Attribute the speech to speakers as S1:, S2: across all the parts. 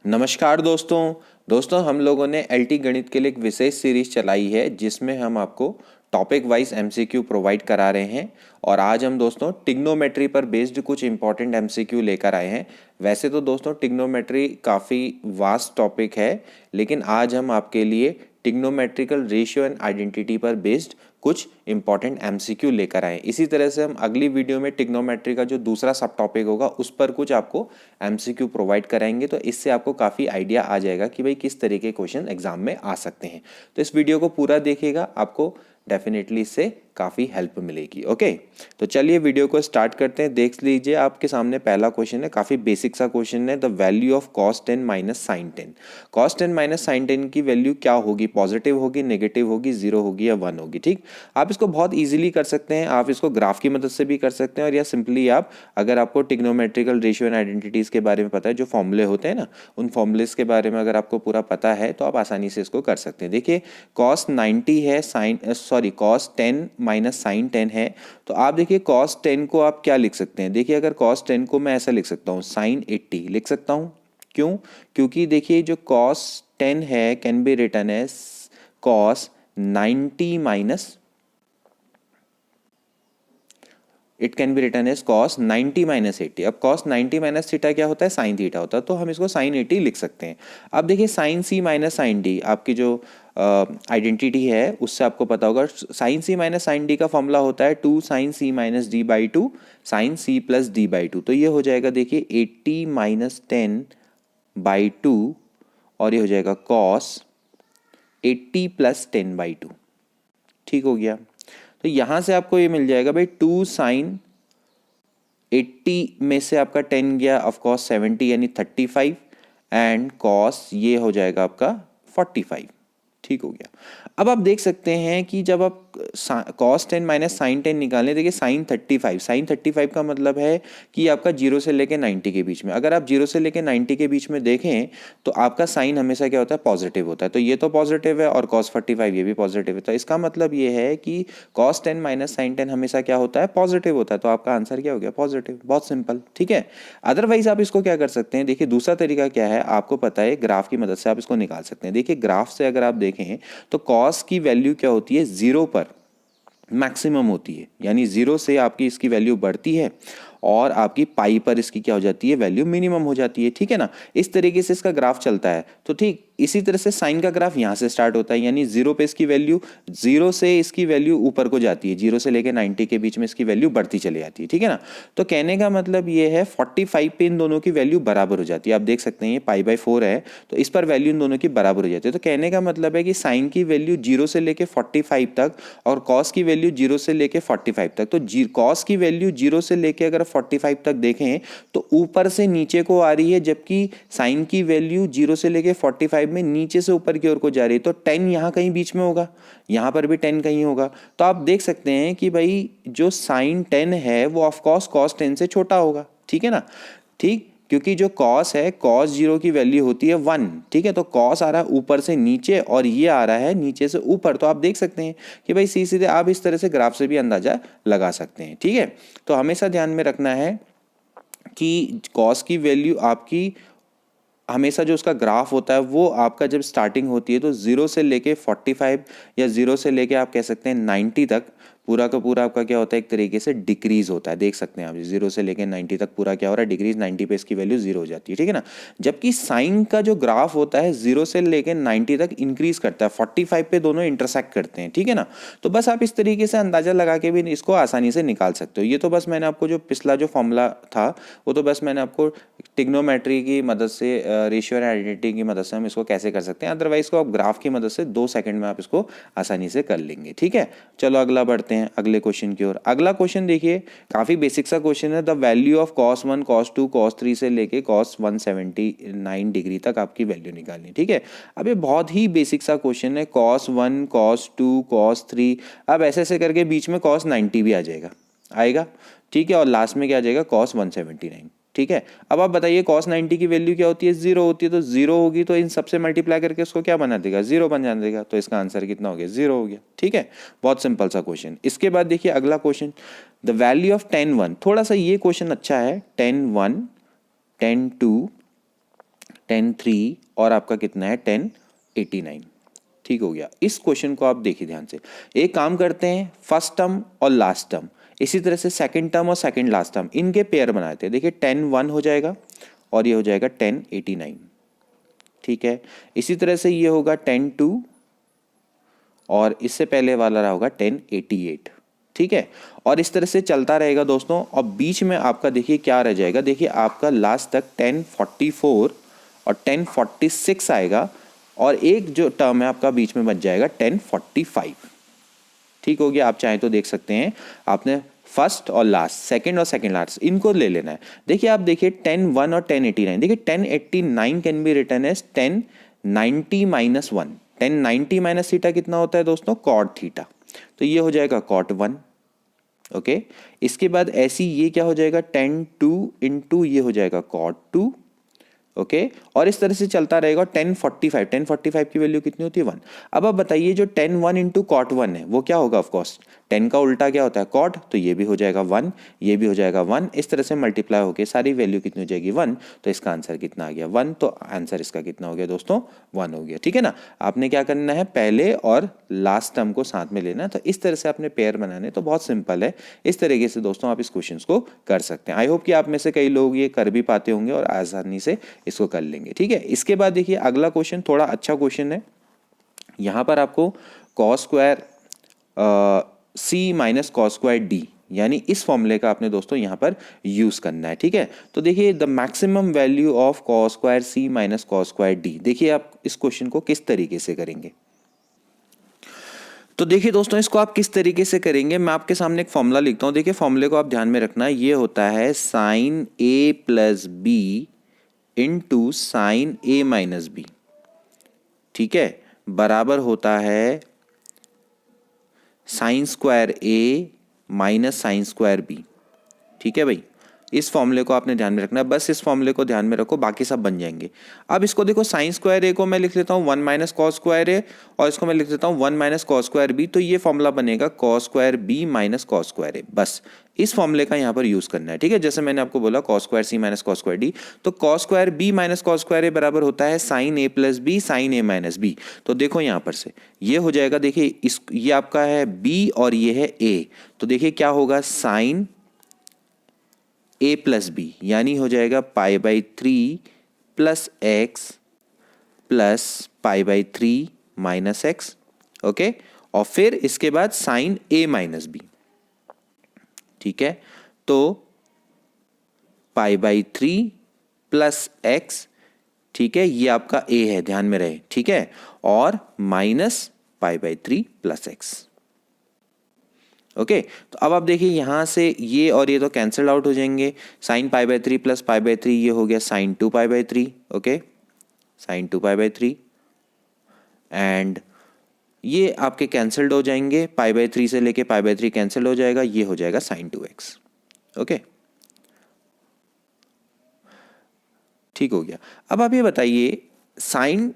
S1: नमस्कार दोस्तों हम लोगों ने एलटी गणित के लिए एक विशेष सीरीज चलाई है जिसमें हम आपको टॉपिक वाइज एमसीक्यू प्रोवाइड करा रहे हैं। और आज हम दोस्तों टिग्नोमेट्री पर बेस्ड कुछ इंपॉर्टेंट एमसीक्यू लेकर आए हैं। वैसे तो दोस्तों टिग्नोमेट्री काफ़ी वास्ट टॉपिक है, लेकिन आज हम आपके लिए टिग्नोमेट्रिकल रेशियो एंड आइडेंटिटी पर बेस्ड कुछ इंपॉर्टेंट एमसीक्यू लेकर आए। इसी तरह से हम अगली वीडियो में टिग्नोमेट्री का जो दूसरा सब टॉपिक होगा उस पर कुछ आपको एमसीक्यू प्रोवाइड कराएंगे, तो इससे आपको काफ़ी आइडिया आ जाएगा कि भाई किस तरीके के क्वेश्चन एग्जाम में आ सकते हैं। तो इस वीडियो को पूरा देखिएगा, आपको डेफिनेटली इससे काफ़ी हेल्प मिलेगी। ओके, तो चलिए वीडियो को स्टार्ट करते हैं। देख लीजिए, आपके सामने पहला क्वेश्चन है, काफ़ी बेसिक सा क्वेश्चन है। The value of cos 10 minus sine 10। cos 10 minus sine 10 की वैल्यू क्या होगी? पॉजिटिव होगी, नेगेटिव होगी, जीरो होगी या वन होगी? ठीक, आप इसको बहुत ईजिली कर सकते हैं। आप इसको ग्राफ की मदद से भी कर सकते हैं, और या सिंपली आप, अगर आपको टिग्नोमेट्रिकल रेशियो एंड आइडेंटिटीज़ के बारे में पता है, जो फॉर्मूले होते हैं ना, उन फॉर्मूलेस के बारे में अगर आपको पूरा पता है तो आप आसानी से इसको कर सकते हैं। देखिए, cos 90 है, cos 10 माइनस साइन 10 है, तो आप देखिए cos 10 को आप क्या लिख सकते हैं? देखिए, अगर cos 10 को मैं ऐसा लिख सकता हूँ, साइन 80 लिख सकता हूँ। क्यों? क्योंकि देखिए जो cos 10 है can be written as cos 90 minus, it can be written as cos 90 minus 80। अब cos 90 माइनस थीटा क्या होता है? साइन थीटा होता है, तो हम इसको साइन 80 लिख सकते हैं। अब देखिए sine C minus sine D, आपकी जो आइडेंटिटी है उससे आपको पता होगा, sine C minus sine D का फॉर्मूला होता है 2 sine C minus D by 2 sine C plus D by 2। तो ये हो जाएगा, देखिए 80 माइनस 10 बाई 2, और ये हो जाएगा cos 80 प्लस 10 बाई 2। ठीक हो गया। तो यहां से आपको ये मिल जाएगा भाई 2 साइन 80 में से आपका 10 गया, ऑफ कोर्स 70 यानी 35, एंड कॉस ये हो जाएगा आपका 45। ठीक हो गया। अब आप देख सकते हैं कि जब आप cos 10 माइनस साइन 10 निकालें, देखिए साइन 35 का मतलब है कि आपका 0 से लेके 90 के बीच में। अगर आप 0 से लेके 90 के बीच में देखें तो आपका साइन हमेशा क्या होता है? पॉजिटिव होता है। तो ये तो पॉजिटिव है, और cos 45 ये भी पॉजिटिव है। तो इसका मतलब ये है कि cos 10 माइनस साइन 10 हमेशा क्या होता है? पॉजिटिव होता है। तो आपका आंसर क्या हो गया? पॉजिटिव। बहुत सिंपल। ठीक है। अदरवाइज आप इसको क्या कर सकते हैं? देखिए दूसरा तरीका क्या है, आपको पता है, ग्राफ की मदद से आप इसको निकाल सकते हैं। देखिए ग्राफ से अगर आप देखें तो cos की वैल्यू क्या होती है? 0 पर मैक्सिमम होती है, यानी 0 से आपकी इसकी वैल्यू बढ़ती है और आपकी पाई पर इसकी क्या हो जाती है? वैल्यू मिनिमम हो जाती है। ठीक है ना, इस तरीके से इसका ग्राफ चलता है। तो ठीक इसी तरह से साइन का ग्राफ यहाँ से स्टार्ट होता है, यानी 0 पे इसकी वैल्यू, 0 से इसकी वैल्यू ऊपर को जाती है, 0 से लेकर 90 के बीच में इसकी वैल्यू बढ़ती चली जाती है। ठीक है ना, तो कहने का मतलब ये है 45 पे इन दोनों की वैल्यू बराबर हो जाती है। आप देख सकते हैं ये पाई बाई 4 है, तो इस पर वैल्यू इन दोनों की बराबर हो जाती है। तो कहने का मतलब है कि साइन की वैल्यू 0 से लेकर 45 तक और कॉस की वैल्यू 0 से लेकर 45 तक। तो कॉस की वैल्यू 0 से लेकर अगर 45 तक देखें तो ऊपर से नीचे को आ रही है, जबकि साइन की वैल्यू 0 से लेकर 45 में नीचे से ऊपर की ओर को जा रही है। तो 10 यहाँ कहीं बीच में होगा, यहाँ पर भी 10 कहीं होगा। तो आप देख सकते हैं कि भाई जो साइन 10 है वो ऑफकोर्स cos 10 से छोटा होगा। ठीक है ना, ठीक, क्योंकि जो cos है, cos 0 की वैल्यू होती है 1। ठीक है, तो cos आ रहा है ऊपर से नीचे और ये आ रहा है नीचे से ऊपर। तो आप देख सकते हैं कि भाई सीधे आप इस तरह से ग्राफ से भी अंदाजा लगा सकते हैं। ठीक है, तो हमेशा ध्यान में रखना है कि cos की वैल्यू आपकी हमेशा, जो उसका ग्राफ होता है वो आपका जब स्टार्टिंग होती है तो 0 से लेके 45 या 0 से लेके आप कह सकते हैं 90 तक पूरा का पूरा आपका क्या होता है? एक तरीके से डिक्रीज होता है। देख सकते हैं आप 0 से लेके 90 तक पूरा क्या हो रहा है? डिक्रीज। 90 पे इसकी वैल्यू 0 हो जाती है। ठीक है ना, जबकि साइन का जो ग्राफ होता है 0 से लेके 90 तक इंक्रीज करता है, 45 पे दोनों इंटरसेक्ट करते हैं। ठीक है ना, तो बस आप इस तरीके से अंदाजा लगा के भी इसको आसानी से निकाल सकते हो। ये तो बस मैंने आपको जो पिछला जो फॉर्मूला था वो तो बस मैंने आपको टिग्नोमेट्री की मदद से, रेशियो एंड आइडेंटिटी की मदद से हम इसको कैसे कर सकते हैं। अदरवाइज को आप ग्राफ की मदद से 2 सेकंड में आप इसको आसानी से कर लेंगे। ठीक है, चलो अगला बढ़ते हैं अगले क्वेश्चन की ओर। अगला क्वेश्चन देखिए, काफी बेसिक सा क्वेश्चन है। The value of cos 1 cos 2 cos 3 से लेके cos 179 डिग्री तक आपकी वैल्यू निकालनी। ठीक है, अब ये बहुत ही बेसिक सा क्वेश्चन है। cos 1 cos 2 cos 3, अब ऐसे ऐसे करके बीच में cos 90 भी आ आएगा। ठीक है, और लास्ट में क्या आ जाएगा? cos 179। ठीक है, अब आप बताइए cos 90 की वैल्यू क्या होती है? 0 होती है। तो 0 होगी तो इन सबसे मल्टीप्लाई करके उसको क्या बना देगा? 0 बन जाने देगा। तो इसका आंसर कितना हो गया? 0 हो गया। ठीक है, बहुत सिंपल सा क्वेश्चन। इसके बाद देखिए अगला question, the value of tan 1। थोड़ा सा ये क्वेश्चन अच्छा है। tan 1 tan 2 10 3 और आपका कितना है 10 89। ठीक हो गया। इस क्वेश्चन को आप देखिए ध्यान से। एक काम करते हैं, फर्स्ट टर्म और लास्ट टर्म, इसी तरह से सेकंड टर्म और सेकंड लास्ट टर्म, इनके पेयर बनाते हैं। देखिए 10 1 हो जाएगा और ये हो जाएगा 10 89। ठीक है, इसी तरह से ये होगा 10 2 और इससे पहले वाला रहा होगा 10 88। ठीक है, और इस तरह से चलता रहेगा दोस्तों। और बीच में आपका देखिए क्या रह जाएगा, देखिए आपका लास्ट तक 10 44 और 10 46 आएगा और एक जो टर्म है आपका बीच में बच जाएगा 10 45। ठीक हो गया। आप चाहें तो देख सकते हैं, आपने फर्स्ट और लास्ट, सेकंड और सेकंड लास्ट, इनको ले लेना है। देखिए आप देखिए 10 1 और 10 89, देखिए 10 89 can be written as 10 90 -1। 10 90 theta कितना होता है दोस्तों, कॉट थीटा, तो ये हो जाएगा कॉट 1। ओके, इसके बाद ऐसी ये क्या हो जाएगा 10 2 इंटू ये हो जाएगा कॉट 2। ओके, और इस तरह से चलता रहेगा। 10 45 की वैल्यू कितनी होती है 1। अब आप बताइए जो 10 1 इंटू कॉट 1 है वो क्या होगा, ऑफकोर्स 10 का उल्टा क्या होता है कॉट, तो ये भी हो जाएगा 1, ये भी हो जाएगा 1। इस तरह से मल्टीप्लाई होकर सारी वैल्यू कितनी हो जाएगी 1। तो इसका आंसर कितना आ गया 1। तो आंसर इसका कितना हो गया दोस्तों 1 हो गया। ठीक है ना। आपने क्या करना है, पहले और लास्ट टर्म को साथ में लेना, तो इस तरह से आपने पेयर बनाने, तो बहुत सिंपल है। इस तरीके से दोस्तों आप इस क्वेश्चन को कर सकते हैं। आई होप कि आप में से कई लोग ये कर भी पाते होंगे और आसानी से इसको कर लेंगे। ठीक है, इसके बाद देखिए अगला क्वेश्चन थोड़ा अच्छा क्वेश्चन है। यहां पर आपको cos square C minus cos square D, यानी इस फॉर्मूले का आपने दोस्तों यहां पर यूज करना है। ठीक है, तो देखिए the maximum value of cos square C minus cos square D, देखिए आप इस क्वेश्चन को किस तरीके से करेंगे। तो देखिए दोस्तों इसको आप किस तरीके से करेंगे, मैं आपके सामने एक फॉर्मूला लिखता हूं। देखिए फॉर्मूले को आप ध्यान में रखना, ये होता है sine A plus B into sine A minus B. ठीक है, बराबर होता है sine square A minus sine square B. ठीक है भाई, इस फॉर्मूले को आपने ध्यान में रखना है, बस इस फॉर्मूले को ध्यान में रखो, बाकी सब बन जाएंगे। अब इसको देखो, साइन स्क्वायर ए को मैं लिख लेता हूँ 1 माइनस कॉस स्क्वायर ए, और इसको मैं लिख लेता हूँ 1 माइनस कॉस स्क्वायर बी। तो ये फॉर्मूला बनेगा cos square B minus cos square A. बस इस फॉर्मूले का यहाँ पर यूज करना है। ठीक है, जैसे मैंने आपको बोला cos square C minus cos square D, तो cos square B minus cos square A बराबर होता है sine A plus B sine A minus B. तो देखो यहाँ पर से ये हो जाएगा, देखिए इस ये आपका है बी और ये है ए, तो देखिए क्या होगा साइन ए प्लस बी, यानी हो जाएगा π/3 plus x plus π/3 minus x. Okay, और फिर इसके बाद साइन ए माइनस बी। ठीक है, तो π/3 प्लस एक्स, ठीक है, ये आपका ए है, ध्यान में रहे। ठीक है, और माइनस π/3 प्लस एक्स। ओके, तो अब आप देखिए यहां से ये और ये तो कैंसल आउट हो जाएंगे। साइन π/3 प्लस π/3 ये हो गया साइन 2π/3। ओके, साइन 2π/3 एंड ये आपके कैंसल्ड हो जाएंगे, π/3 से लेके π/3 कैंसिल हो जाएगा, ये हो जाएगा साइन 2x। ओके, ठीक हो गया। अब आप ये बताइए साइन,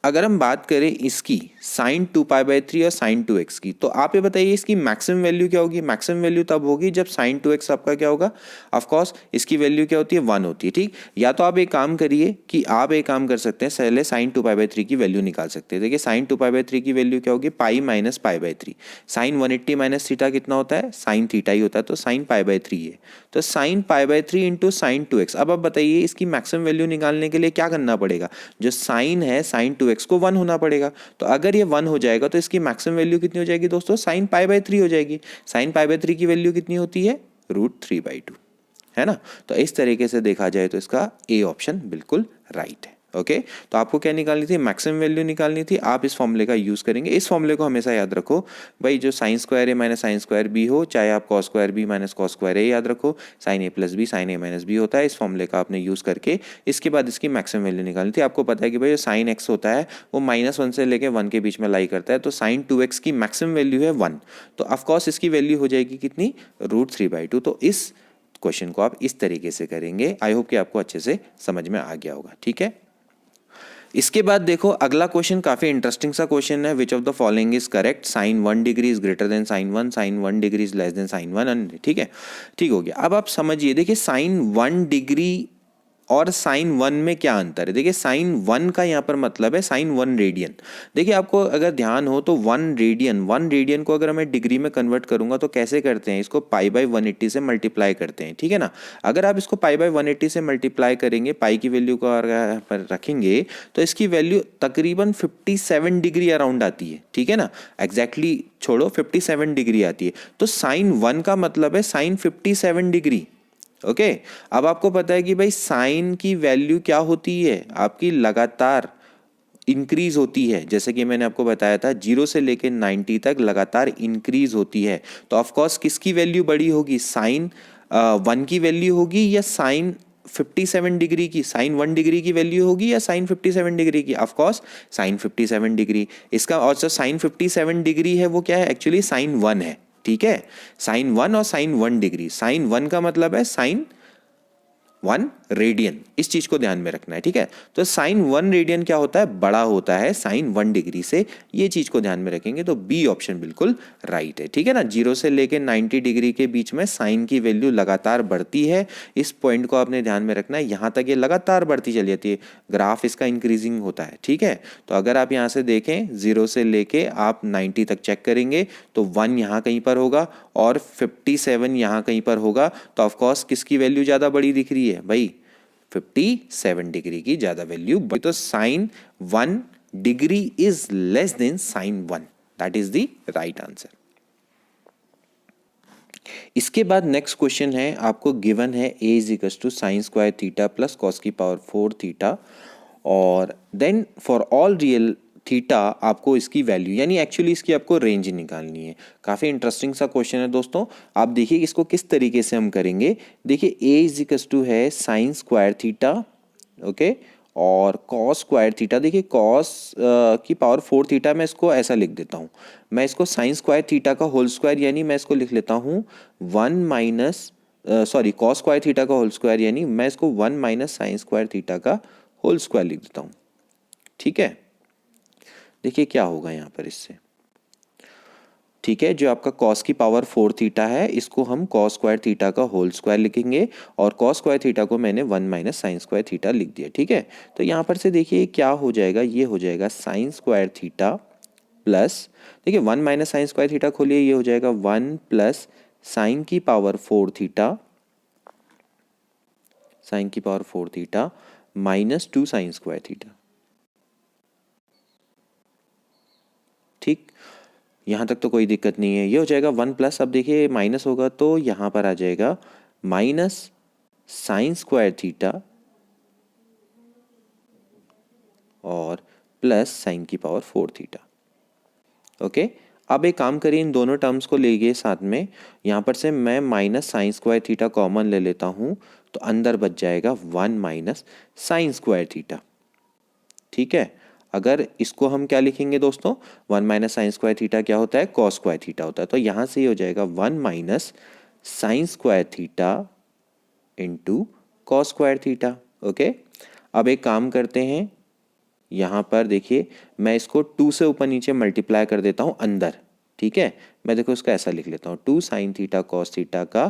S1: अगर हम बात करें इसकी साइन 2π/3 और साइन 2x की, तो आप ये बताइए इसकी मैक्सिमम वैल्यू क्या होगी। मैक्सिमम वैल्यू तब होगी जब साइन 2x आपका क्या होगा, ऑफ कोर्स इसकी वैल्यू क्या होती है 1 होती है। ठीक, या तो आप एक काम करिए कि आप एक काम कर सकते हैं, पहले साइन 2π/3 की वैल्यू निकाल सकते हैं। देखिए साइन 2π/3 की वैल्यू क्या होगी, pi minus π/3। Sine 180 minus theta कितना होता है, साइन थीटा ही होता है, तो साइन π/3 है, तो साइन π/3 इंटू साइन 2x। अब आप बताइए इसकी मैक्सिमम वैल्यू निकालने के लिए क्या करना पड़ेगा, जो साइन है साइन 2x को 1 होना पड़ेगा। तो अगर ये 1 हो जाएगा तो इसकी मैक्सिमम वैल्यू कितनी हो जाएगी दोस्तों, साइन π/3 हो जाएगी। साइन π/3 की वैल्यू कितनी होती है, √3/2, है ना। तो इस तरीके से देखा जाए तो इसका ए ऑप्शन बिल्कुल राइट है। ओके, तो आपको क्या निकालनी थी, मैक्सिमम वैल्यू निकालनी थी। आप इस फॉर्मूले का यूज करेंगे। इस फॉर्मूले को हमेशा याद रखो भाई, जो sine square A minus sine square B हो, चाहे आप cos square B minus cos square A याद रखो, sine A plus B sine A minus B होता है। इस फॉर्मूले का आपने यूज करके इसके बाद इसकी मैक्सिमम वैल्यू निकालनी थी। आपको पता है कि भाई जो साइन एक्स होता है वो -1 से लेकर 1 के बीच में लाई करता है, तो साइन 2x की मैक्सिमम वैल्यू है 1, तो ऑफकोर्स इसकी वैल्यू हो जाएगी कितनी, √3/2। तो इस क्वेश्चन को आप इस तरीके से करेंगे। आई होप कि आपको अच्छे से समझ में आ गया होगा। ठीक है, इसके बाद देखो अगला क्वेश्चन काफी इंटरेस्टिंग सा क्वेश्चन है। Which of the following is correct, sine 1 degree is greater than sine 1, sine 1 degree is less than sine 1। ठीक है, ठीक हो गया। अब आप समझिए, देखिए साइन 1 डिग्री और साइन 1 में क्या अंतर है। देखिए साइन 1 का यहाँ पर मतलब है साइन 1 रेडियन। देखिए आपको अगर ध्यान हो तो 1 रेडियन को अगर मैं डिग्री में कन्वर्ट करूंगा तो कैसे करते हैं, इसको पाई बाई 180 से मल्टीप्लाई करते हैं, ठीक है ना। अगर आप इसको पाई बाई 180 से मल्टीप्लाई करेंगे, पाई की वैल्यू को अगर यहाँ पर रखेंगे तो इसकी वैल्यू तकरीबन 57 डिग्री अराउंड आती है, ठीक है ना। एग्जैक्टली छोड़ो, 57 डिग्री आती है। तो साइन 1 का मतलब है साइन 57 डिग्री। ओके अब आपको पता है कि भाई साइन की वैल्यू क्या होती है, आपकी लगातार इंक्रीज होती है। जैसे कि मैंने आपको बताया था 0 से लेकर 90 तक लगातार इंक्रीज होती है। तो ऑफ कोर्स किसकी वैल्यू बड़ी होगी, साइन 1 की वैल्यू होगी या साइन 57 डिग्री की, साइन 1 डिग्री की वैल्यू होगी या साइन 57 डिग्री की। Of course sine 57 degree. इसका और जो साइन 57 डिग्री है वो क्या है, एक्चुअली साइन 1 है, ठीक है। साइन 1 और साइन 1 डिग्री, साइन 1 का मतलब है साइन 1 रेडियन, इस चीज को ध्यान में रखना है, ठीक है। तो साइन 1 रेडियन क्या होता है, बड़ा होता है साइन 1 डिग्री से, ये चीज को ध्यान में रखेंगे तो बी ऑप्शन बिल्कुल राइट है, ठीक है ना। 0 से लेके 90 डिग्री के बीच में साइन की वैल्यू लगातार बढ़ती है, इस पॉइंट को आपने ध्यान में रखना है। यहाँ तक ये लगातार बढ़ती चली जाती है, ग्राफ इसका इंक्रीजिंग होता है, ठीक है। तो अगर आप यहाँ से देखें 0 से लेके आप 90 तक चेक करेंगे तो 1 यहाँ कहीं पर होगा और 57 यहाँ कहीं पर होगा। तो ऑफकोर्स किसकी वैल्यू ज़्यादा बड़ी दिख रही है भाई, 57 डिग्री की ज़्यादा वैल्यू। तो sine 1 degree is less than sine 1, that is the right answer. इसके बाद नेक्स्ट क्वेश्चन है, आपको गिवन है a is equal to sine square theta plus cos की पावर 4 थीटा और then for all real theta आपको इसकी वैल्यू यानी एक्चुअली इसकी आपको रेंज निकालनी है। काफ़ी इंटरेस्टिंग सा क्वेश्चन है दोस्तों। आप देखिए इसको किस तरीके से हम करेंगे। देखिए a इज इक्वल टू है साइन स्क्वायर थीटा, ओके, और कॉस स्क्वायर थीटा। देखिए कॉस की पावर 4 थीटा, मैं इसको ऐसा लिख देता हूँ, मैं इसको साइन स्क्वायर थीटा का होल स्क्वायर यानी मैं इसको लिख लेता हूँ 1 माइनस कॉस स्क्वायर थीटा का होल स्क्वायर यानी मैं इसको 1 माइनस साइन स्क्वायर थीटा का होल स्क्वायर लिख देता हूँ, ठीक है। देखिए क्या होगा यहाँ पर इससे, ठीक है, जो आपका कॉस की पावर 4 थीटा है इसको हम कॉस स्क्वायर थीटा का होल स्क्वायर लिखेंगे और कॉस स्क्वायर थीटा को मैंने 1 माइनस साइन स्क्वायर थीटा लिख दिया, ठीक है। तो यहाँ पर से देखिए क्या हो जाएगा, ये हो जाएगा साइन स्क्वायर थीटा प्लस, देखिए 1 माइनस साइन स्क्वायर थीटा खोलिए, ये हो जाएगा 1 प्लस साइन की पावर 4 थीटा, साइन की power 4 theta minus 2 sign square theta, ठीक। यहाँ तक तो कोई दिक्कत नहीं है, ये हो जाएगा 1 प्लस, अब देखिए माइनस होगा तो यहाँ पर आ जाएगा माइनस साइन स्क्वायर थीटा और प्लस साइन की पावर 4 थीटा, ओके। अब एक काम करिए, इन दोनों टर्म्स को ले गए साथ में, यहाँ पर से मैं minus sine square theta common ले लेता हूँ तो अंदर बच जाएगा 1 माइनस साइन स्क्वायर थीटा, ठीक है। अगर इसको हम क्या लिखेंगे दोस्तों, 1 माइनस साइन स्क्वायर थीटा क्या होता है, कॉस स्क्वायर थीटा होता है। तो यहाँ से ये हो जाएगा 1 minus sine square theta into cos square theta, okay. अब एक काम करते हैं, यहाँ पर देखिए मैं इसको 2 से ऊपर नीचे मल्टीप्लाई कर देता हूँ अंदर, ठीक है। मैं देखो इसको ऐसा लिख लेता हूँ 2 साइन थीटा कॉस थीटा का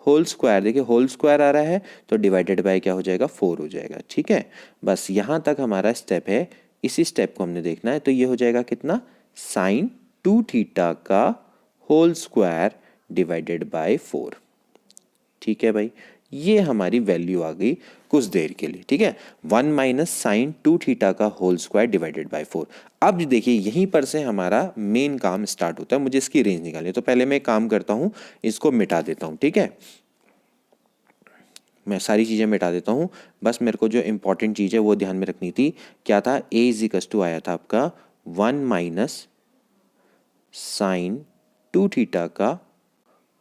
S1: होल स्क्वायर, देखिए होल स्क्वायर आ रहा है तो डिवाइडेड बाय क्या हो जाएगा, 4 हो जाएगा, ठीक है। बस यहाँ तक हमारा स्टेप है, इसी स्टेप को हमने देखना है। तो ये हो जाएगा कितना, साइन 2 थीटा का होल स्क्वायर डिवाइडेड बाय 4, ठीक है भाई। ये हमारी वैल्यू आ गई कुछ देर के लिए, ठीक है, 1 माइनस साइन 2 थीटा का होल स्क्वायर डिवाइडेड बाय 4। अब देखिए यहीं पर से हमारा मेन काम स्टार्ट होता है, मुझे इसकी रेंज निकालनी है। तो पहले मैं एक काम करता हूँ, इसको मिटा देता हूँ, ठीक है, मैं सारी चीज़ें मिटा देता हूँ। बस मेरे को जो इंपॉर्टेंट चीज़ है वो ध्यान में रखनी थी, क्या था, ए इज इक्वल टू आया था आपका 1 माइनस साइन 2 थीटा का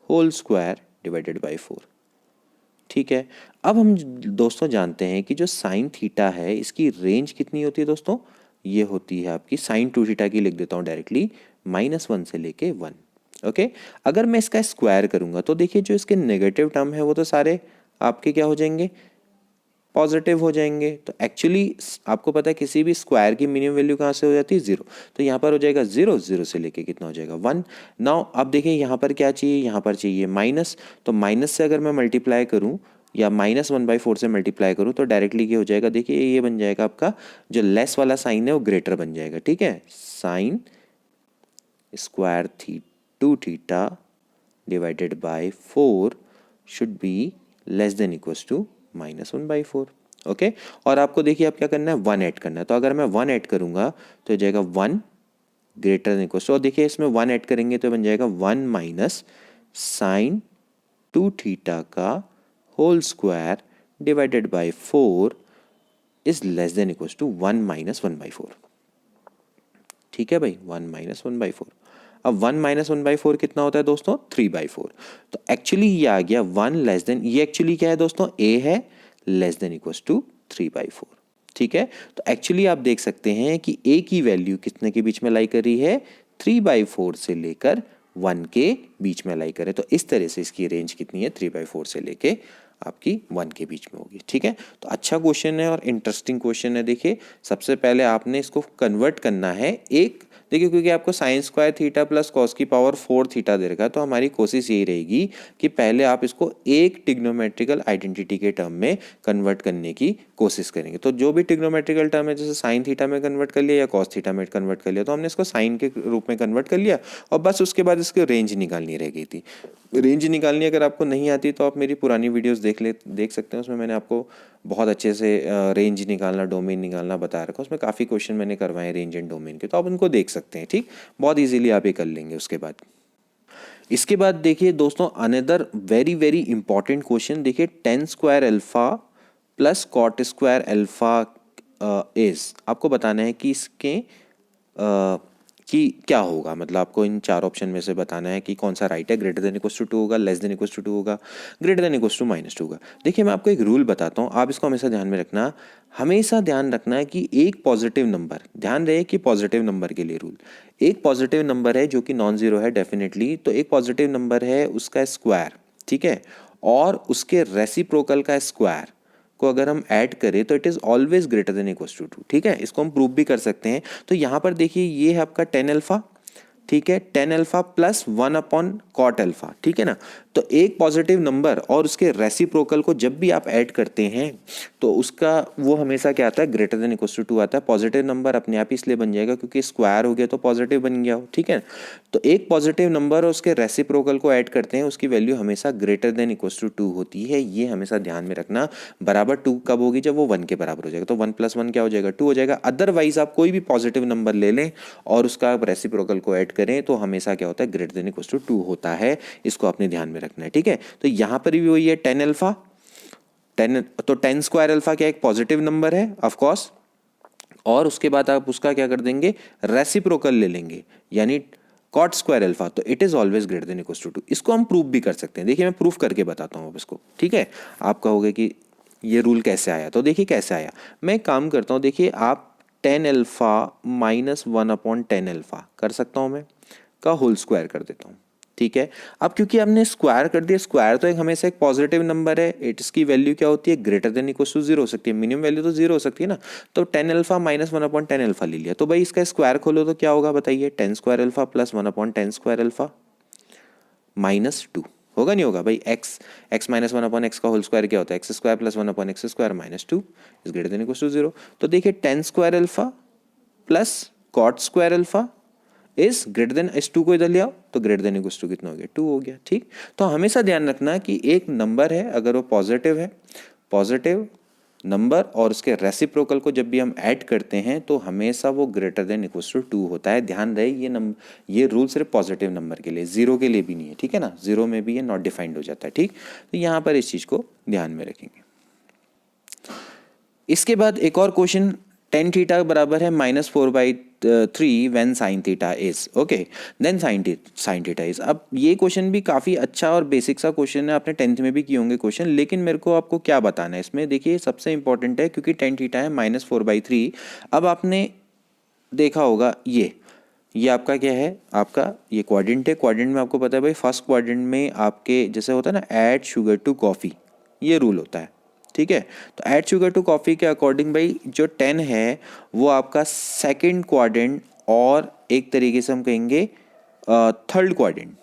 S1: होल स्क्वायर डिवाइडेड बाय 4, ठीक है। अब हम दोस्तों जानते हैं कि जो साइन थीटा है इसकी रेंज कितनी होती है दोस्तों, ये होती है आपकी साइन 2 थीटा की, लिख देता हूँ डायरेक्टली -1 से लेके 1, ओके। अगर मैं इसका स्क्वायर करूंगा तो देखिए जो इसके नेगेटिव टर्म है वो तो सारे आपके क्या हो जाएंगे, पॉजिटिव हो जाएंगे। तो एक्चुअली आपको पता है किसी भी स्क्वायर की मिनिमम वैल्यू कहाँ से हो जाती है, 0। तो यहाँ पर हो जाएगा 0, 0 से लेके कितना हो जाएगा 1। नाउ अब देखिए यहाँ पर क्या चाहिए, यहाँ पर चाहिए माइनस, तो माइनस से अगर मैं मल्टीप्लाई करूँ या -1/4 से मल्टीप्लाई करूँ तो डायरेक्टली क्या हो जाएगा, देखिए ये बन जाएगा आपका जो लेस वाला साइन है वो ग्रेटर बन जाएगा, ठीक है। Sine square 2 theta divided by 4 should be less than equals to -1/4, okay. और आपको देखिए आप क्या करना है, 1 ऐड करना है। तो अगर मैं 1 ऐड करूँगा तो हो जाएगा 1 ग्रेटर देन इक्वल्स टू, और देखिए इसमें 1 ऐड करेंगे तो बन जाएगा 1 माइनस साइन 2 थीटा का whole square divided by 4 is less than equals to 1 minus 1/4, ठीक है भाई, 1 माइनस 1/4। अब 1 माइनस 1/4 कितना होता है दोस्तों, 3/4। तो एक्चुअली ये आ गया 1 लेस देन, ये एक्चुअली क्या है दोस्तों, a है लेस देन इक्वल्स टू 3/4, ठीक है। तो एक्चुअली आप देख सकते हैं कि a की वैल्यू कितने के बीच में लाई कर रही है, 3/4 से लेकर 1 के बीच में लाई करे। तो इस तरह से इसकी रेंज कितनी है, 3/4 से लेके आपकी 1 के बीच में होगी, ठीक है। तो अच्छा क्वेश्चन है और इंटरेस्टिंग क्वेश्चन है। देखिए सबसे पहले आपने इसको कन्वर्ट करना है एक, देखिए क्योंकि आपको sign square theta plus cos की पावर 4 थीटा दे रखा है, तो हमारी कोशिश यही रहेगी कि पहले आप इसको एक ट्रिग्नोमेट्रिकल आइडेंटिटी के टर्म में कन्वर्ट करने की कोशिश करेंगे। तो जो भी ट्रिग्नोमेट्रिकल टर्म है, जैसे साइन थीटा में कन्वर्ट कर लिया या कॉस थीटा में कन्वर्ट कर लिया, तो हमने इसको साइन के रूप में कन्वर्ट कर लिया और बस उसके बाद इसकी रेंज निकालनी रह गई थी। रेंज निकालनी अगर आपको नहीं आती तो आप मेरी पुरानी वीडियोस देख सकते हैं, उसमें मैंने आपको बहुत अच्छे से रेंज निकालना, डोमेन निकालना बता रखा, उसमें काफ़ी क्वेश्चन मैंने करवाए रेंज एंड डोमेन के, तो आप उनको देख सकते हैं, ठीक। बहुत इजीली आप ये कर लेंगे। उसके बाद इसके बाद देखिए दोस्तों another very very important question, देखिए tan square alpha plus cot square alpha is, आपको बताना है कि इसके कि क्या होगा, मतलब आपको इन चार ऑप्शन में से बताना है कि कौन सा राइट है। ग्रेटर देन इक्वल्स टू 2 होगा, लेस देन इक्वल्स टू 2 होगा, ग्रेटर देन इक्वल्स टू -2 होगा। देखिए मैं आपको एक रूल बताता हूँ, आप इसको हमेशा ध्यान में रखना। हमेशा ध्यान रखना है कि एक पॉजिटिव नंबर, ध्यान रहे कि पॉजिटिव नंबर के लिए रूल, एक पॉजिटिव नंबर है जो कि नॉन जीरो है डेफिनेटली, तो एक पॉजिटिव नंबर है उसका स्क्वायर, ठीक है, और उसके रेसिप्रोकल का स्क्वायर को अगर हम ऐड करें तो it is always greater than equals to 2, ठीक है। इसको हम प्रूव भी कर सकते हैं। तो यहाँ पर देखिए ये है आपका 10 अल्फा, ठीक है, 10 alpha plus 1 upon cot alpha, ठीक है ना। तो एक पॉजिटिव नंबर और उसके रेसिप्रोकल को जब भी आप ऐड करते हैं तो उसका वो हमेशा क्या आता है, ग्रेटर देन इक्वल्स टू 2 आता है। पॉजिटिव नंबर अपने आप ही इसलिए बन जाएगा क्योंकि स्क्वायर हो गया तो पॉजिटिव बन गया हो, ठीक है। तो एक पॉजिटिव नंबर और उसके रेसिप्रोकल को ऐड करते हैं, उसकी वैल्यू हमेशा ग्रेटर देन इक्वल्स टू 2 होती है, ये हमेशा ध्यान में रखना। बराबर 2 कब होगी, जब वो 1 के बराबर हो जाएगा, तो 1 + 1 क्या हो जाएगा, 2 हो जाएगा। अदरवाइज आप कोई भी पॉजिटिव नंबर ले लें और उसका रेसिप्रोकल को ऐड करें तो हमेशा क्या होता है, ग्रेटर देन इक्वल्स टू 2 होता है। इसको अपने ध्यान में रखना है, ठीक है। तो यहां पर भी वही है 10 अल्फा, 10, तो 10 स्क्वायर अल्फा क्या एक पॉजिटिव नंबर है ऑफ कोर्स, और उसके बाद आप उसका क्या कर देंगे, रेसिप्रोकल ले लेंगे, यानी कॉट स्क्वायर अल्फा, तो it is always greater than equals to 2। इसको हम प्रूव भी कर सकते हैं। देखिए मैं प्रूफ करके बताता हूँ अब इसको, ठीक है। आप कहोगे कि ये रूल कैसे आया, तो देखिए कैसे आया। मैं एक काम करता हूँ, देखिए आप 10 अल्फा माइनस 1 अपॉन 10 अल्फा कर सकता हूँ, मैं का होल स्क्वायर कर देता हूँ, ठीक है। अब क्योंकि आपने स्क्वायर कर दिया, स्क्वायर तो एक हमेशा एक पॉजिटिव नंबर है, इसकी वैल्यू क्या होती है, ग्रेटर देन इक्वल टू 0 हो सकती है, मिनिमम वैल्यू तो 0 हो सकती है ना। तो 10 अल्फा माइनस 1 अपॉन 10 अल्फा ले लिया, तो भाई इसका स्क्वायर खोलो तो क्या होगा बताइए, 10 square alpha plus 1 upon 10 square alpha -2 होगा, नहीं होगा भाई। x माइनस 1 अपॉन एक्स का होल स्क्वायर क्या होता है, x square plus 1 upon x square -2 is greater than equal to 0। तो देखिए 10 square alpha plus cot square alpha is greater than, इस 2 को इधर ले आओ तो ग्रेटर देन इक्वल्स टू कितना हो गया, 2 हो गया, ठीक। तो हमेशा ध्यान रखना कि एक नंबर है अगर वो पॉजिटिव है, पॉजिटिव नंबर और उसके रेसिप्रोकल को जब भी हम ऐड करते हैं तो हमेशा वो ग्रेटर देन इक्वल्स टू 2 होता है। ध्यान रहे ये रूल सिर्फ पॉजिटिव नंबर के लिए, जीरो के लिए भी नहीं है, ठीक है ना। जीरो में भी ये नॉट डिफाइंड हो जाता है, ठीक। तो यहाँ पर इस चीज को ध्यान में रखेंगे। इसके बाद एक और क्वेश्चन, tan थीटा बराबर है -4/3 when sin theta is okay, then sin theta is. अब ये क्वेश्चन भी काफ़ी अच्छा और बेसिक सा क्वेश्चन है, आपने 10th में भी किए होंगे क्वेश्चन, लेकिन मेरे को आपको क्या बताना है इसमें, देखिए सबसे इंपॉर्टेंट है क्योंकि tan थीटा है -4/3। अब आपने देखा होगा ये आपका क्या है, आपका ये क्वाड्रेंट है। क्वाड्रेंट में आपको पता है भाई, फर्स्ट क्वाड्रेंट में आपके जैसे होता है ना, ऐड शुगर टू कॉफ़ी, ये रूल होता है, ठीक है। तो ऐड शुगर टू कॉफ़ी के अकॉर्डिंग भाई जो 10 है वो आपका सेकंड क्वाड्रेंट और एक तरीके से हम कहेंगे थर्ड क्वाड्रेंट,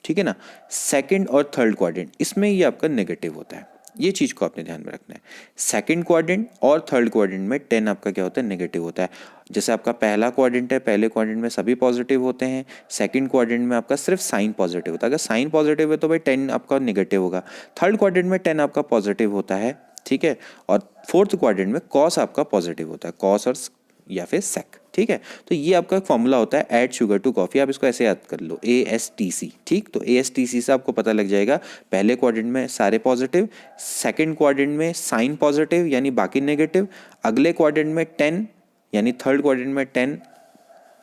S1: ठीक है ना। सेकंड और थर्ड क्वाड्रेंट इसमें ये आपका नेगेटिव होता है, ये चीज़ को आपने ध्यान में रखना है। सेकंड क्वाड्रेंट और थर्ड क्वाड्रेंट में 10 आपका क्या होता है, नेगेटिव होता है। जैसे आपका पहला क्वाड्रेंट है, पहले क्वाड्रेंट में सभी पॉजिटिव होते हैं, सेकंड क्वाड्रेंट में आपका सिर्फ साइन पॉजिटिव होता है। अगर साइन पॉजिटिव है तो भाई 10 आपका नेगेटिव होगा। थर्ड क्वाड्रेंट में 10 आपका पॉजिटिव होता है, ठीक है। और फोर्थ क्वाड्रेंट में कॉस आपका पॉजिटिव होता है, कॉस और या फिर सेक, ठीक है। तो ये आपका फॉर्मूला होता है ऐड शुगर टू कॉफी, आप इसको ऐसे याद कर लो, ASTC, ठीक। तो ASTC से आपको पता लग जाएगा पहले क्वाड्रेंट में सारे पॉजिटिव, सेकंड क्वाड्रेंट में साइन पॉजिटिव यानी बाकी नेगेटिव, अगले क्वाड्रेंट में 10 यानी थर्ड क्वाड्रेंट में 10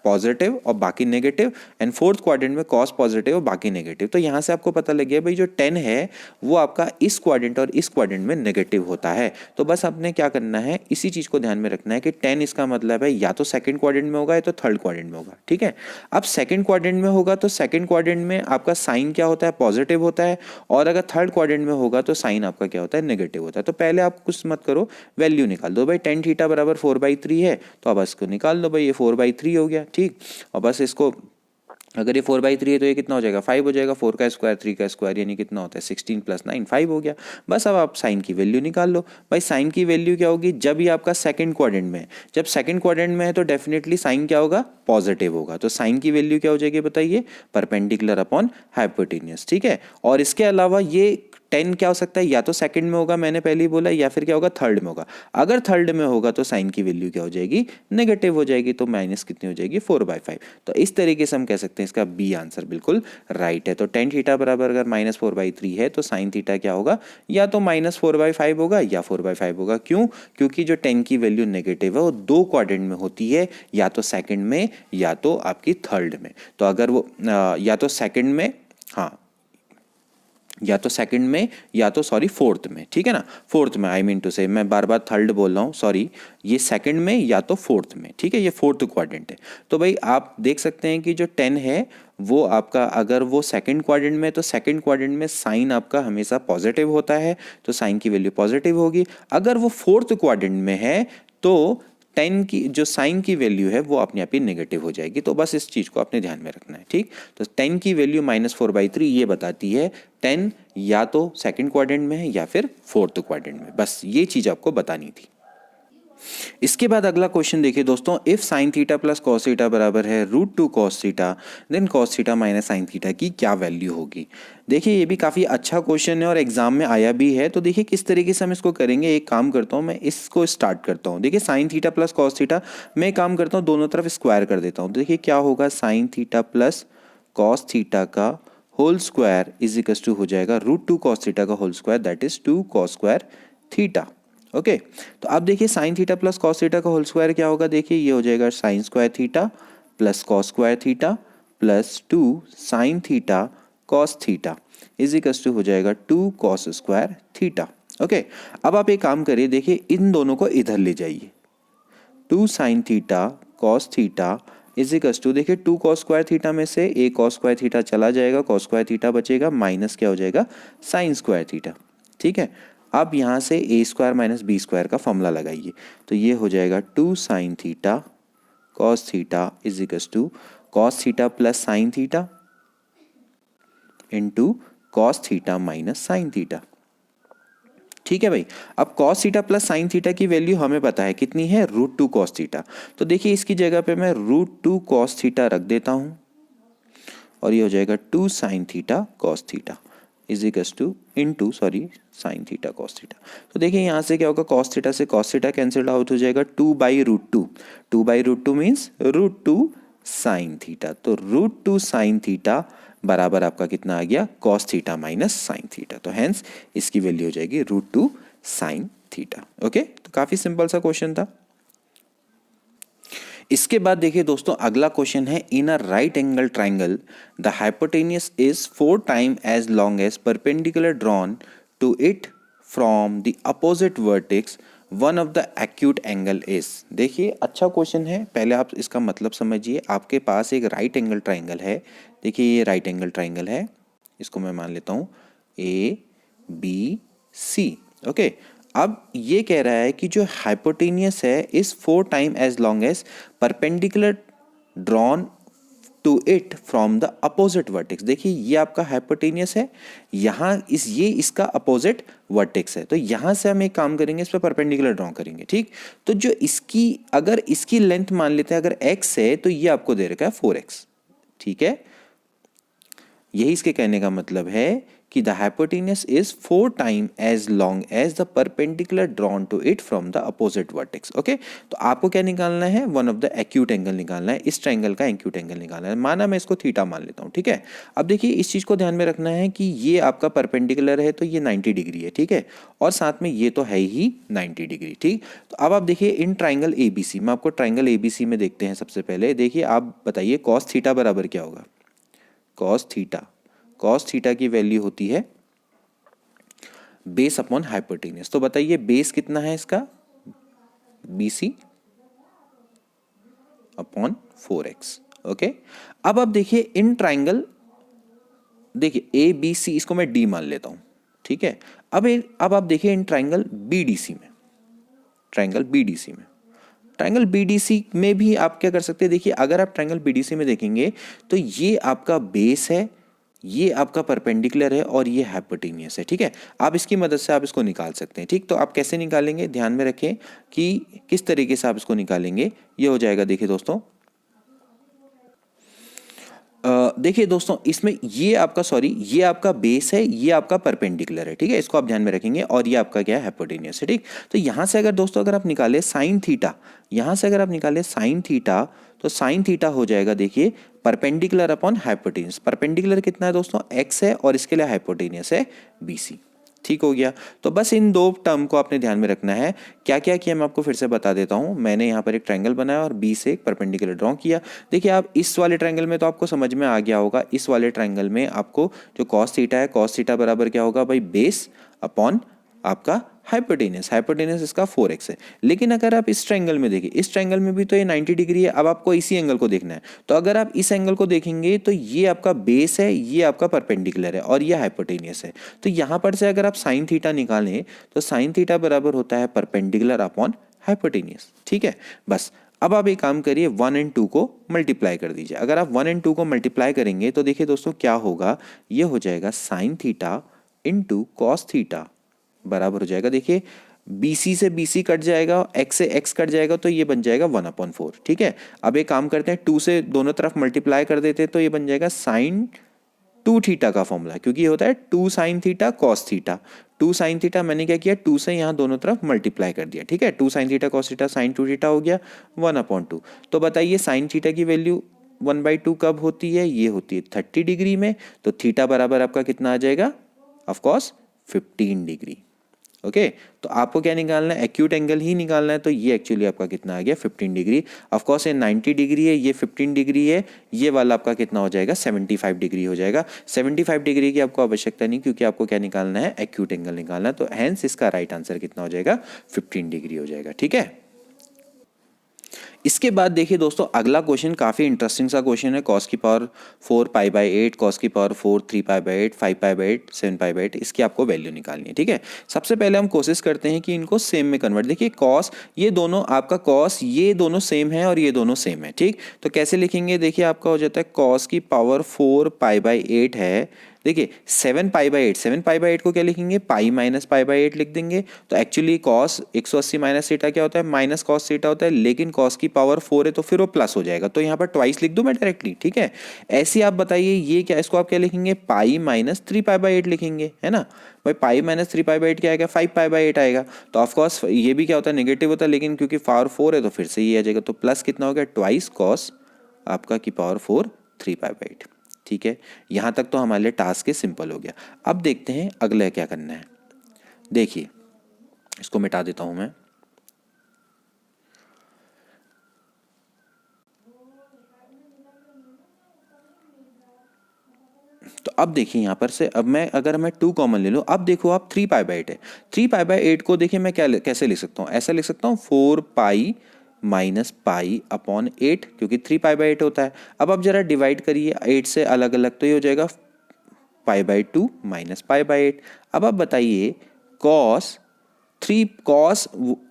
S1: पॉजिटिव और बाकी नेगेटिव, एंड फोर्थ क्वाड्रेंट में कॉस पॉजिटिव और बाकी नेगेटिव। तो यहाँ से आपको पता लग गया भाई जो 10 है वो आपका इस क्वाड्रेंट और इस क्वाड्रेंट में नेगेटिव होता है। तो बस आपने क्या करना है, इसी चीज़ को ध्यान में रखना है कि 10 इसका मतलब है या तो सेकंड क्वाड्रेंट में होगा या तो थर्ड क्वाड्रेंट में होगा, ठीक है। अब सेकंड क्वाड्रेंट में होगा तो सेकंड क्वाड्रेंट में आपका साइन क्या होता है, पॉजिटिव होता है, और अगर थर्ड क्वाड्रेंट में होगा तो साइन आपका क्या होता है, नेगेटिव होता है। तो पहले आप कुछ मत करो, वैल्यू निकाल दो भाई। tan थीटा बराबर 4/3 है तो अब इसको निकाल दो भाई, ये 4/3 हो गया, ठीक। और बस इसको, अगर ये 4/3 है तो ये कितना हो जाएगा, 5 हो जाएगा। 4 का स्क्वायर 3 का स्क्वायर यानी कितना होता है, 16 + 9 5 हो गया। बस अब आप साइन की वैल्यू निकाल लो भाई। साइन की वैल्यू क्या होगी, जब ये आपका सेकंड क्वाड्रेंट में है, जब सेकंड क्वाड्रेंट में है तो डेफिनेटली साइन क्या होगा, पॉजिटिव होगा। तो साइन की वैल्यू क्या हो जाएगी बताइए, परपेंडिकुलर अपॉन हाइपोटेन्यूज, ठीक है। और इसके अलावा ये 10 क्या हो सकता है, या तो सेकंड में होगा, मैंने पहले ही बोला, या फिर क्या होगा, थर्ड में होगा। अगर थर्ड में होगा तो साइन की वैल्यू क्या हो जाएगी, नेगेटिव हो जाएगी। तो माइनस कितनी हो जाएगी, 4/5। तो इस तरीके से हम कह सकते हैं इसका बी आंसर बिल्कुल राइट है। तो tan थीटा बराबर अगर -4/3 है तो साइन थीटा क्या होगा, या तो -4/5 होगा या 4/5 होगा। क्यों, क्योंकि जो 10 की वैल्यू नेगेटिव है वो दो क्वाड्रेंट में होती है, या तो सेकंड में या तो आपकी थर्ड में। तो अगर वो या तो सेकंड में, हाँ, या तो सेकंड में या तो सॉरी फोर्थ में, ठीक है ना, फोर्थ में, आई मीन टू से, मैं बार बार थर्ड बोल रहा हूँ, सॉरी, ये सेकंड में या तो फोर्थ में, ठीक है, ये फोर्थ क्वाड्रेंट है। तो भाई आप देख सकते हैं कि जो 10 है वो आपका, अगर वो सेकंड क्वाड्रेंट में, तो सेकंड क्वाड्रेंट में साइन आपका हमेशा पॉजिटिव होता है, तो साइन की वैल्यू पॉजिटिव होगी। अगर वो फोर्थ क्वाड्रेंट में है तो 10 की जो साइन की वैल्यू है वो अपने आप ही नेगेटिव हो जाएगी। तो बस इस चीज़ को आपने ध्यान में रखना है, ठीक। तो 10 की वैल्यू -4/3 ये बताती है 10 या तो सेकंड क्वाड्रेंट में है या फिर फोर्थ क्वाड्रेंट में। बस ये चीज़ आपको बतानी थी। इसके बाद अगला क्वेश्चन देखिए दोस्तों, if sine theta plus cos theta बराबर है √2 cos theta, then cos theta minus sine theta की क्या वैल्यू होगी। देखिए ये भी काफ़ी अच्छा क्वेश्चन है और एग्जाम में आया भी है। तो देखिए किस तरीके से हम इसको करेंगे, एक काम करता हूँ, मैं इसको स्टार्ट करता हूँ। देखिए sine theta plus cos theta, मैं काम करता हूँ दोनों तरफ स्क्वायर कर देता हूँ। देखिए क्या होगा, sine theta plus cos theta का whole square is equal to हो जाएगा √2 कॉस थीटा का whole square, that is 2 cos square theta. Okay, तो अब देखिए sine theta plus cos theta का होल स्क्वायर क्या होगा, देखिए ये हो जाएगा sine square theta plus cos square theta plus 2 sine theta cos theta is equal to हो जाएगा 2 कॉस स्क्वायर थीटा। ओके, अब आप एक काम करिए, देखिए इन दोनों को इधर ले जाइए, 2 sine theta cos theta is equal to, देखिए 2 कॉस स्क्वायर थीटा में से एक कॉस स्क्वायर थीटा चला जाएगा, कॉस स्क्वायर थीटा बचेगा, माइनस क्या हो जाएगा, साइन स्क्वायर थीटा, ठीक है। अब यहाँ से a² माइनस b² का फॉर्मूला लगाइए, तो ये हो जाएगा 2 sine theta cos theta is equal to cos theta plus sine theta into cos theta minus sine theta, ठीक है भाई। अब cos theta plus sine theta की वैल्यू हमें पता है कितनी है, √2 कॉस थीटा। तो देखिए इसकी जगह पे मैं √2 कॉस थीटा रख देता हूं और ये हो जाएगा 2 sine theta cos theta is equal two into sorry sine theta cos theta. तो देखिए यहाँ से क्या होगा, कॉस थीटा से कॉस थीटा कैंसिल आउट हो जाएगा, 2/√2, 2/√2 मीन्स √2 साइन थीटा। तो √2 साइन थीटा बराबर आपका कितना आ गया, cos theta minus sine theta. तो हेंस इसकी वैल्यू हो जाएगी √2 साइन थीटा। ओके, तो काफी सिंपल सा क्वेश्चन था। इसके बाद देखिए दोस्तों अगला क्वेश्चन है, in a right angle triangle the hypotenuse is 4 time as long as perpendicular drawn to it from the opposite vertex, one of the acute angle is. देखिए अच्छा क्वेश्चन है, पहले आप इसका मतलब समझिए। आपके पास एक राइट एंगल ट्राइंगल है, देखिए ये राइट एंगल ट्राइंगल है, इसको मैं मान लेता हूँ ABC। ओके, अब ये कह रहा है कि जो हाइपोटेनियस है is 4 time as long as perpendicular drawn to it from the opposite vertex. देखिए ये आपका हाइपोटेनियस है, यहाँ ये इसका अपोजिट वर्टेक्स है, तो यहाँ से हम एक काम करेंगे, इस पर परपेंडिकुलर ड्रॉ करेंगे। ठीक, तो जो इसकी अगर इसकी लेंथ मान लेते हैं अगर x है तो ये आपको दे रखा है 4x। ठीक है, यही इसके कहने का मतलब है कि the hypotenuse is 4 time as long as the perpendicular drawn to it from the opposite vertex. Okay, तो आपको क्या निकालना है, one of the acute angle निकालना है, इस ट्रायंगल का एक्यूट एंगल निकालना है। माना मैं इसको थीटा मान लेता हूँ। ठीक है, अब देखिए इस चीज को ध्यान में रखना है कि ये आपका परपेंडिकुलर है तो ये 90 डिग्री है। ठीक है, और साथ में ये तो है ही 90 डिग्री। ठीक, तो अब आप देखिए इन ट्राइंगल एबीसी में, आपको ट्राइंगल एबीसी में देखते हैं। सबसे पहले देखिए, आप बताइए कॉस थीटा बराबर क्या होगा। कॉस थीटा की वैल्यू होती है बेस अपॉन हाइपोटेनियस। तो बताइए बेस कितना है इसका, BC अपॉन 4x। ओके, अब आप देखिए इन ट्राइंगल, देखिए ABC, इसको मैं D मान लेता हूं। ठीक है, अब आप देखिए इन ट्राइंगल BDC में, ट्राइंगल BDC में भी आप क्या कर सकते हैं। देखिए अगर आप ट्राइंगल BDC में देखेंगे तो ये आपका बेस है, ये आपका परपेंडिकुलर है और ये हाइपोटेनियस है। ठीक है, आप इसकी मदद से आप इसको निकाल सकते हैं। ठीक, तो आप कैसे निकालेंगे, ध्यान में रखें कि किस तरीके से आप इसको निकालेंगे। ये हो जाएगा, देखिए दोस्तों, देखिए दोस्तों, इसमें ये आपका बेस है, ये आपका परपेंडिकुलर है। ठीक है, इसको आप ध्यान में रखेंगे, और ये आपका क्या है, हाइपोटेनियस है। ठीक, तो यहां से अगर दोस्तों अगर आप निकाले साइन थीटा, तो साइन थीटा हो जाएगा, देखिए परपेंडिकुलर अपॉन हाइपोटेनियस। परपेंडिकुलर कितना है दोस्तों, x है, और इसके लिए हाइपोटेनियस है BC। ठीक हो गया, तो बस इन दो टर्म को आपने ध्यान में रखना है। क्या क्या किया मैं आपको फिर से बता देता हूं। मैंने यहाँ पर एक ट्रायंगल बनाया और बी से एक परपेंडिकुलर ड्रॉ किया। देखिए आप इस वाले ट्रायंगल में तो आपको समझ में आ गया होगा, इस वाले ट्रायंगल में आपको जो कॉस थीटा है, कॉस थीटा बराबर क्या होगा भाई, बेस अपॉन आपका हाइपोटेनियस इसका 4x है। लेकिन अगर आप इस ट्रायंगल में देखिए, इस ट्रायंगल में भी तो ये 90 डिग्री है। अब आपको इसी एंगल को देखना है, तो अगर आप इस एंगल को देखेंगे तो ये आपका बेस है, ये आपका परपेंडिकुलर है, और ये हाइपोटेनियस है। तो यहां पर से अगर आप साइन थीटा निकालें तो साइन थीटा बराबर होता है परपेंडिकुलर अपॉन हाइपोटेनियस। ठीक है, बस अब आप एक काम करिए, 1 और 2 को मल्टीप्लाई कर दीजिए। अगर आप 1 और 2 को मल्टीप्लाई करेंगे तो देखिए दोस्तों क्या होगा, ये हो जाएगा sign theta into cos theta बराबर हो जाएगा, देखिए BC से BC कट जाएगा, x से x कट जाएगा, तो ये बन जाएगा 1/4। ठीक है, अब एक काम करते हैं, 2 से दोनों तरफ मल्टीप्लाई कर देते हैं, तो ये बन जाएगा साइन 2 थीटा का फॉर्मूला, क्योंकि ये होता है 2 sine theta cos theta. 2 sine theta मैंने क्या किया, 2 से यहाँ दोनों तरफ मल्टीप्लाई कर दिया। ठीक है, 2 sine theta cos theta sine 2 theta हो गया 1/2। तो बताइए साइन थीटा की वैल्यू 1/2 कब होती है, ये होती है 30 डिग्री में। तो थीटा बराबर आपका कितना आ जाएगा, ऑफकोर्स 15 डिग्री। ओके, तो आपको क्या निकालना है, एक्यूट एंगल ही निकालना है। तो ये एक्चुअली आपका कितना आ गया, 15 डिग्री। ऑफ कोर्स ये 90 डिग्री है, ये 15 डिग्री है, ये वाला आपका कितना हो जाएगा, 75 डिग्री हो जाएगा। 75 डिग्री की आपको आवश्यकता नहीं, क्योंकि आपको क्या निकालना है, एक्यूट एंगल निकालना है। तो हैंस इसका राइट आंसर कितना हो जाएगा, 15 डिग्री हो जाएगा। ठीक है, इसके बाद देखिए दोस्तों अगला क्वेश्चन काफी इंटरेस्टिंग सा क्वेश्चन है। cos की पावर 4π/8, cos की पावर 4 3π/8, 5π/8, 7π/8, इसकी आपको वैल्यू निकालनी है। ठीक है, सबसे पहले हम कोशिश करते हैं कि इनको सेम में कन्वर्ट। देखिए cos, ये दोनों आपका cos, ये दोनों सेम है और ये दोनों सेम है। ठीक, तो कैसे लिखेंगे, देखिए आपका हो जाता है cos की पावर 4π/8 है। देखिए 7π/8 को क्या लिखेंगे, पाई माइनस π/8 लिख देंगे। तो एक्चुअली cos 180 माइनस थीटा क्या होता है, माइनस cos थीटा होता है, लेकिन cos की पावर 4 है तो फिर वो प्लस हो जाएगा, तो यहाँ पर ट्वाइस लिख दूं मैं डायरेक्टली। ठीक है, ऐसे आप बताइए ये क्या, इसको आप क्या लिखेंगे, पाई माइनस 3π/8 लिखेंगे, है ना भाई। पाई माइनस 3π/8 क्या आएगा, 5π/8 आएगा। तो ऑफकोर्स ये भी क्या होता है, नेगेटिव होता है, लेकिन क्योंकि पावर 4 है तो फिर से ये आ जाएगा। तो प्लस कितना हो गया, ट्वाइस cos आपका की पावर 4 3π/8। ठीक है, यहां तक तो हमारे लिए टास्क सिंपल हो गया। अब देखते हैं अगला क्या करना है। देखिए इसको मिटा देता हूं मैं। तो अब देखिए यहां पर से, अब मैं अगर मैं 2 कॉमन ले लूं, अब देखो आप 3π/8 है। 3π/8 को देखिए मैं क्या कैसे लिख सकता हूं, ऐसा लिख सकता हूं 4π माइनस π/8, क्योंकि 3π/8 होता है। अब आप जरा डिवाइड करिए 8 से अलग अलग, तो ये हो जाएगा π/2 माइनस π/8। अब आप बताइए cos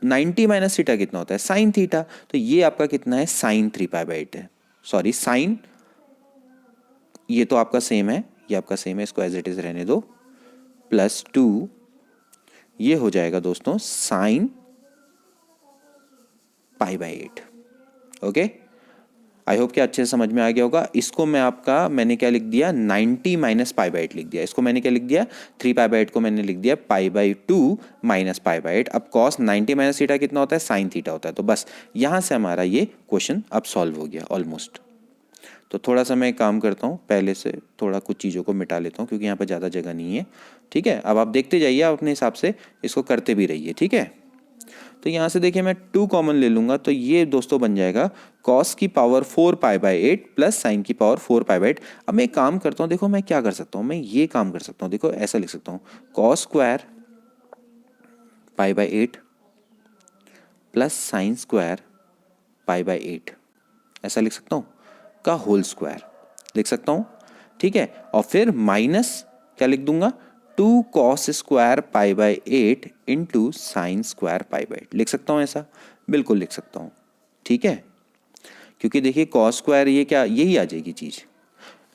S1: 90 माइनस थीटा कितना होता है, साइन थीटा। तो ये आपका कितना है, साइन 3π/8 है, सॉरी साइन ये तो आपका सेम है, ये आपका सेम है, इसको एज इट इज रहने दो, प्लस 2 ये हो जाएगा दोस्तों साइन π/8। ओके, आई होप कि अच्छे से समझ में आ गया होगा। इसको मैंने क्या लिख दिया, 90 माइनस π/8 लिख दिया। इसको मैंने क्या लिख दिया, 3π/8 को मैंने लिख दिया π/2 माइनस π/8। अब कॉस 90 माइनस थीटा कितना होता है, साइन थीटा होता है। तो बस यहाँ से हमारा ये क्वेश्चन अब सॉल्व हो गया ऑलमोस्ट। तो थोड़ा सा मैं एक काम करता हूँ, पहले से थोड़ा कुछ चीज़ों को मिटा लेता हूँ क्योंकि यहाँ पर ज़्यादा जगह नहीं है। ठीक है, अब आप देखते जाइए, आप अपने हिसाब से इसको करते भी रहिए। ठीक है, तो यहाँ से देखिए मैं 2 कॉमन ले लूँगा, तो ये दोस्तों बन जाएगा कॉस की पावर 4π/8 प्लस साइन की पावर 4π/8। अब मैं एक काम करता हूँ, देखो मैं क्या कर सकता हूँ, मैं ये काम कर सकता हूँ, देखो ऐसा लिख सकता हूँ, cos square π/8 plus sine square π/8, ऐसा लिख सकता हूँ, का होल स्क्वायर लिख सकता हूँ। ठीक है, और फिर माइनस क्या लिख दूंगा, 2 cos square π/8 into sine square π/8 लिख सकता हूँ, ऐसा बिल्कुल लिख सकता हूँ। ठीक है, क्योंकि देखिए कॉस स्क्वायर ये क्या, यही आ जाएगी चीज़।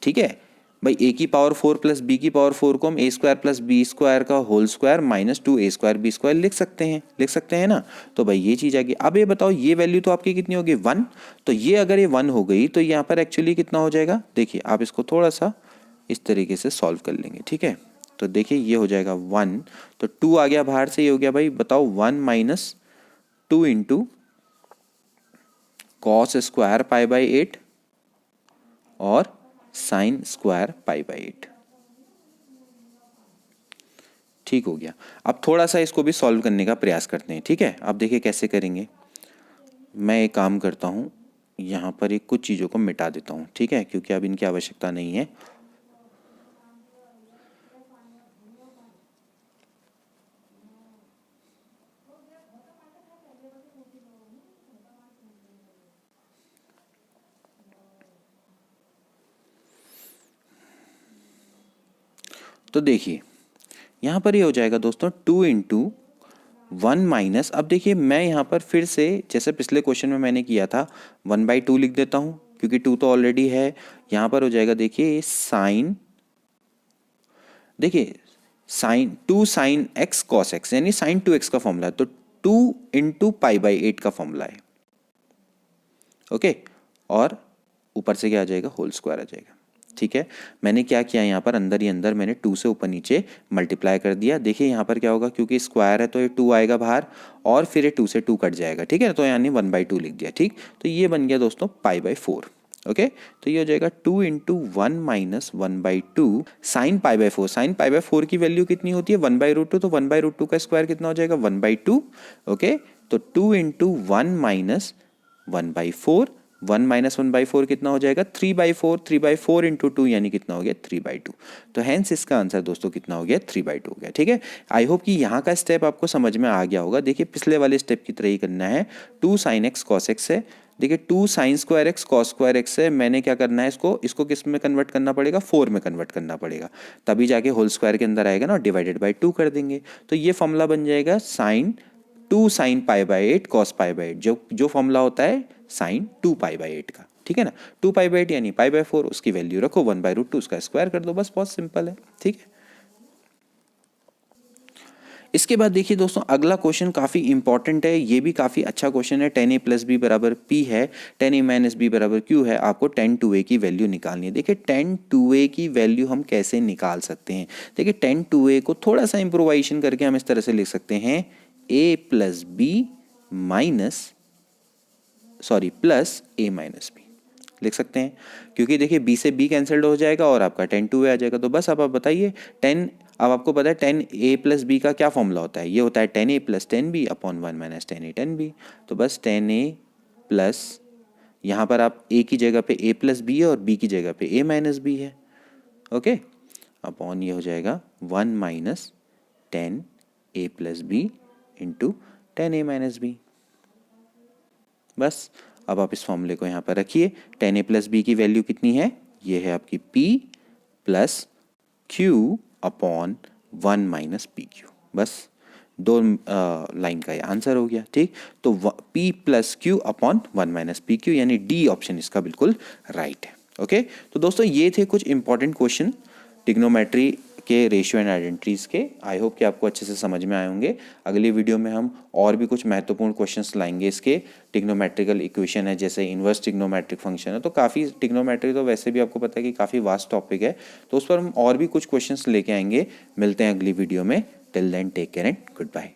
S1: ठीक है भाई, a की पावर 4 प्लस b की पावर 4 को हम a square plus B square का whole square minus 2a square B square लिख सकते हैं ना। तो भाई ये चीज़ आ गई। अब ये बताओ, ये वैल्यू तो आपकी कितनी होगी, 1। तो ये अगर ये 1 हो गई तो यहाँ पर एक्चुअली कितना हो जाएगा, देखिए आप इसको थोड़ा सा इस तरीके से सॉल्व कर लेंगे। ठीक है, तो देखिए ये हो जाएगा 1, तो 2 आ गया बाहर से, ये हो गया भाई बताओ 1 माइनस 2 इंटू कॉस स्क्वायर π/8 और साइन स्क्वायर π/8। ठीक हो गया। अब थोड़ा सा इसको भी सॉल्व करने का प्रयास करते हैं। ठीक है, अब देखिए कैसे करेंगे। मैं एक काम करता हूँ, यहाँ पर एक कुछ चीज़ों को मिटा देता हूँ। ठीक है, क्योंकि अब इनकी आवश्यकता नहीं है। तो देखिए यहाँ पर ये हो जाएगा दोस्तों 2 इंटू 1 माइनस, अब देखिए मैं यहाँ पर फिर से जैसे पिछले क्वेश्चन में मैंने किया था 1/2 लिख देता हूँ, क्योंकि 2 तो ऑलरेडी है। यहाँ पर हो जाएगा देखिए साइन, देखिए sine 2 sine x cos x, यानी साइन 2x का फॉर्मूला है, तो 2 इंटू π/8 का फॉर्मूला है। ओके, और ऊपर से क्या आ जाएगा, होल स्क्वायर आ जाएगा। ठीक है, मैंने क्या किया, यहाँ पर अंदर ही अंदर मैंने 2 से ऊपर नीचे मल्टीप्लाई कर दिया। देखिए यहाँ पर क्या होगा, क्योंकि स्क्वायर है तो ये 2 आएगा बाहर, और फिर ये 2 से 2 कट जाएगा। ठीक है, तो यानी 1/2 लिख दिया। ठीक, तो ये बन गया दोस्तों π/4। ओके, तो ये हो जाएगा 2 इंटू 1 माइनस 1/2 साइन π/4। साइन π/4 की वैल्यू कितनी होती है, 1/√2, तो 1/√2 का स्क्वायर कितना हो जाएगा, 1/2। ओके, तो 2 इंटू 1 माइनस 1/4, 1 माइनस 1/4 कितना हो जाएगा, 3/4, 3/4 इंटू 2 यानी कितना हो गया, 3/2। तो हैंस इसका आंसर दोस्तों कितना हो गया, 3/2 हो गया। ठीक है, आई होप कि यहाँ का स्टेप आपको समझ में आ गया होगा। देखिए पिछले वाले स्टेप की तरह ही करना है। 2 साइन एक्स कॉस एक्स है, देखिए 2 sine square x cos square x है। मैंने क्या करना है, इसको किस में कन्वर्ट करना पड़ेगा, 4 में कन्वर्ट करना पड़ेगा, तभी जाके होल स्क्वायर के अंदर आएगा ना, डिवाइडेड बाई 2 कर देंगे। तो ये फॉर्मूला बन जाएगा साइन 2 साइन π/8 कॉस π/8, जो फॉर्मूला होता है साइन 2 π/8 का। ठीक है ना, 2 π/8 यानी π/4, उसकी वैल्यू रखो 1/√2, उसका स्क्वायर कर दो, बस बहुत सिंपल है। ठीक है, इसके बाद देखिए दोस्तों अगला क्वेश्चन काफ़ी इंपॉर्टेंट है, ये भी काफ़ी अच्छा क्वेश्चन है। 10a प्लस बी बराबर p है, 10a माइनस बी बराबर q है, आपको 10 की वैल्यू निकालनी है। देखिए 10 की वैल्यू हम कैसे निकाल सकते हैं, देखिए 10 को थोड़ा सा इम्प्रोवाइजेशन करके हम इस तरह से लिख सकते हैं, a plus B minus plus a minus B लिख सकते हैं, क्योंकि देखिए b से b कैंसिल्ड हो जाएगा और आपका 10 आ जाएगा। तो बस अब आप बताइए 10, अब आपको पता है 10a प्लस बी का क्या फॉर्मूला होता है, ये होता है 10a plus 10b upon 1 minus 10a 10b। तो बस 10a प्लस, यहाँ पर आप a की जगह पे a प्लस बी है और b की जगह पे a माइनस बी है। ओके, अपॉन ये हो जाएगा 1 minus 10a plus B into 10a minus B. बस अब आप इस फॉर्मूले को यहाँ पर रखिए। 10a प्लस बी की वैल्यू कितनी है, ये है आपकी p plus q upon 1 minus P Q. बस 2 लाइन का ये आंसर हो गया। ठीक, तो p plus Q upon 1 minus P Q, यानी डी ऑप्शन इसका बिल्कुल राइट है। ओके तो दोस्तों ये थे कुछ इंपॉर्टेंट क्वेश्चन ट्रिग्नोमेट्री के रेशियो एंड आइडेंटिटीज़ के। आई होप कि आपको अच्छे से समझ में आए होंगे। अगली वीडियो में हम और भी कुछ महत्वपूर्ण क्वेश्चंस लाएंगे इसके। ट्रिग्नोमेट्रिकल इक्वेशन है, जैसे इन्वर्स ट्रिग्नोमेट्रिक फंक्शन है, तो काफ़ी ट्रिग्नोमेट्री तो वैसे भी आपको पता है कि काफ़ी वास्ट टॉपिक है, तो उस पर हम और भी कुछ क्वेश्चंस लेके आएंगे। मिलते हैं अगली वीडियो में। Till then take care and good bye.